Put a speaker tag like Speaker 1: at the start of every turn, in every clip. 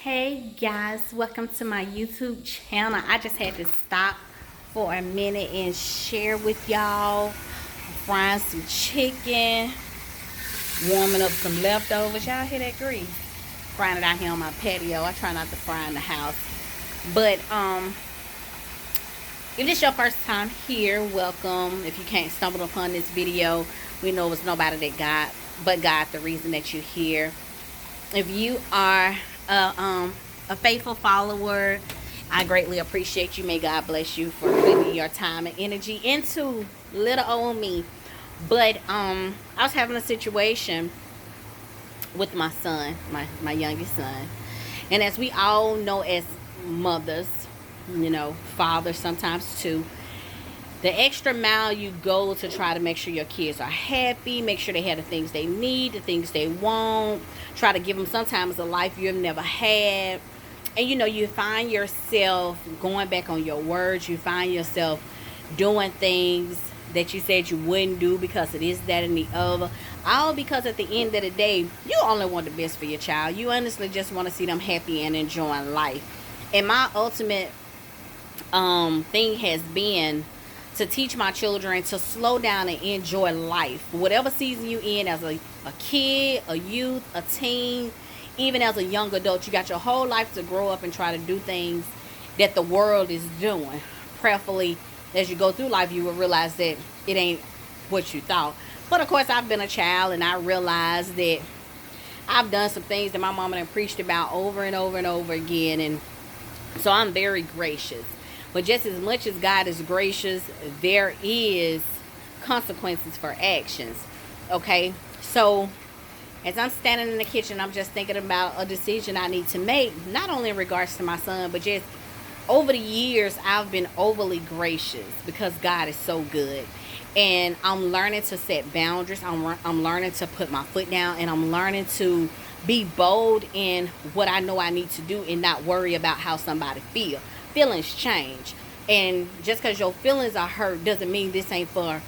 Speaker 1: Hey guys, welcome to my YouTube channel. I just had to stop for a minute and share with y'all. Frying some chicken, warming up some leftovers. Y'all hear that grease? Frying it out here on my patio. I try not to fry in the house. But if this your first time here, welcome. If you can't stumble upon this video, we know it's nobody but God the reason that you're here. If you are a faithful follower, I greatly appreciate you. May God bless you for putting your time and energy into little old me. But I was having a situation with my son, my youngest son. And as we all know, as mothers, fathers sometimes too, the extra mile you go to try to make sure your kids are happy, make sure they have the things they need, the things they want, try to give them sometimes a life you've never had. And you find yourself going back on your words. You find yourself doing things that you said you wouldn't do because it is that and the other. All because at the end of the day, you only want the best for your child. You honestly just want to see them happy and enjoying life. And my ultimate thing has been to teach my children to slow down and enjoy life. Whatever season you in, as a kid, a youth, a teen, even as a young adult, you got your whole life to grow up and try to do things that the world is doing. Prayerfully, as you go through life, you will realize that it ain't what you thought. But of course, I've been a child, and I realized that I've done some things that my mama done preached about over and over and over again. And so I'm very gracious. But just as much as God is gracious, there is consequences for actions. Okay? So, as I'm standing in the kitchen, I'm just thinking about a decision I need to make, not only in regards to my son, but just over the years, I've been overly gracious because God is so good. And I'm learning to set boundaries. I'm learning to put my foot down, and I'm learning to be bold in what I know I need to do and not worry about how somebody feels. Feelings change, and just because your feelings are hurt doesn't mean this ain't for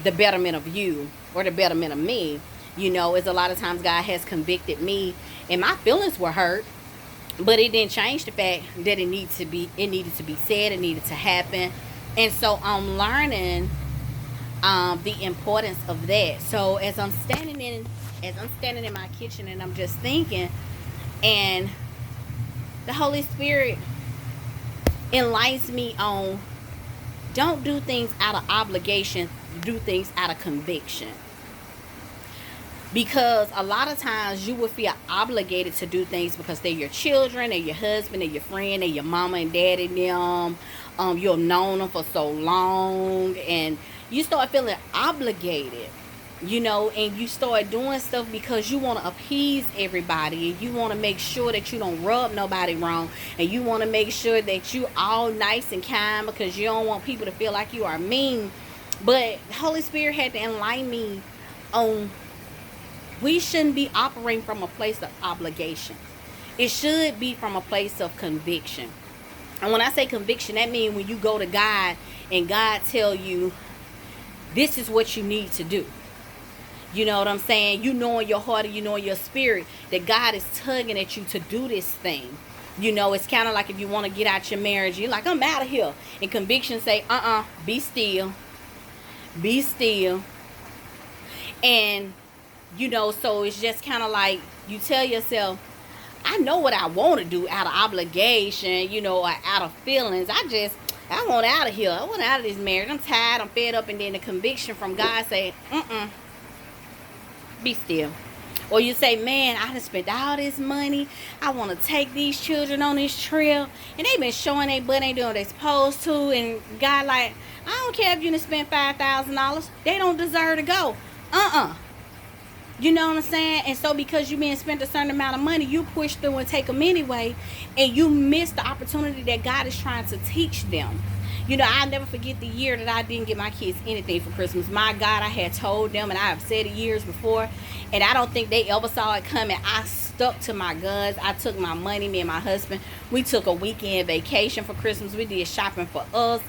Speaker 1: the betterment of you or the betterment of me. It's a lot of times God has convicted me and my feelings were hurt, but it didn't change the fact that it needed to be said, it needed to happen. And so I'm learning the importance of that. So as I'm standing in my kitchen, and I'm just thinking, and the Holy Spirit enlightens me on, don't do things out of obligation, do things out of conviction. Because a lot of times you will feel obligated to do things because they're your children, they're your husband, they're your friend, they're your mama and daddy, them. You've known them for so long, and you start feeling obligated. And you start doing stuff because you want to appease everybody, and you want to make sure that you don't rub nobody wrong, and you want to make sure that you all nice and kind because you don't want people to feel like you are mean. But Holy Spirit had to enlighten me on, we shouldn't be operating from a place of obligation. It should be from a place of conviction. And when I say conviction, that means when you go to God and God tell you, this is what you need to do. You know what I'm saying? You know in your heart and you know in your spirit that God is tugging at you to do this thing. It's kind of like if you want to get out your marriage, you're like, I'm out of here. And conviction say, be still. Be still. And, so it's just kind of like you tell yourself, I know what I want to do out of obligation, or out of feelings. I want out of here. I want out of this marriage. I'm tired. I'm fed up. And then the conviction from God say, be still. Or you say, man, I done spent all this money. I want to take these children on this trip. And they've been showing their butt, ain't doing what they supposed to. And God like, I don't care if you done spent $5,000. They don't deserve to go. You know what I'm saying? And so because you been spent a certain amount of money, you push through and take them anyway. And you miss the opportunity that God is trying to teach them. I'll never forget the year that I didn't get my kids anything for Christmas. My God, I had told them, and I have said it years before, and I don't think they ever saw it coming. I stuck to my guns. I took my money, me and my husband. We took a weekend vacation for Christmas. We did shopping for us.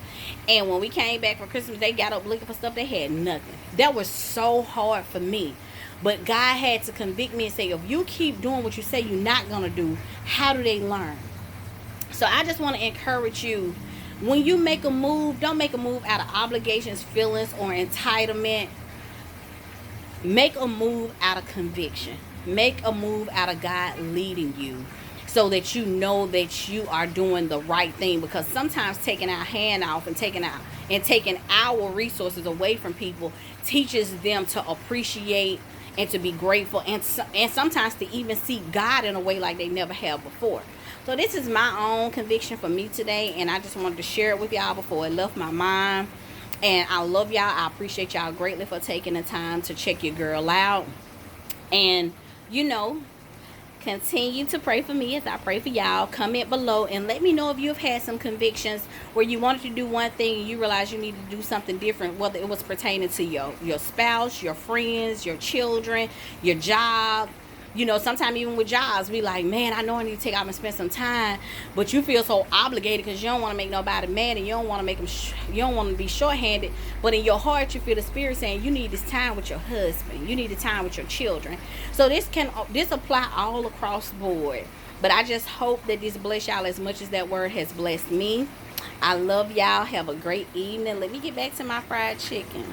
Speaker 1: And when we came back for Christmas, they got up looking for stuff. They had nothing. That was so hard for me. But God had to convict me and say, if you keep doing what you say you're not going to do, how do they learn? So I just want to encourage you, when you make a move, don't make a move out of obligations, feelings, or entitlement. Make a move out of conviction. Make a move out of God leading you, so that you know that you are doing the right thing. Because sometimes taking our hand off and taking our resources away from people teaches them to appreciate and to be grateful, and sometimes to even seek God in a way like they never have before. So this is my own conviction for me today, and I just wanted to share it with y'all before it left my mind. And I love y'all. I appreciate y'all greatly for taking the time to check your girl out. And, continue to pray for me as I pray for y'all. Comment below and let me know if you have had some convictions where you wanted to do one thing and you realized you needed to do something different, whether it was pertaining to your spouse, your friends, your children, your job. Sometimes even with jobs, we like, man, I know I need to take out and spend some time, but you feel so obligated because you don't want to make nobody mad, and you don't want to make them, you don't want to be shorthanded. But in your heart, you feel the Spirit saying you need this time with your husband, you need the time with your children. So this apply all across the board. But I just hope that this bless y'all as much as that word has blessed me. I love y'all. Have a great evening. Let me get back to my fried chicken.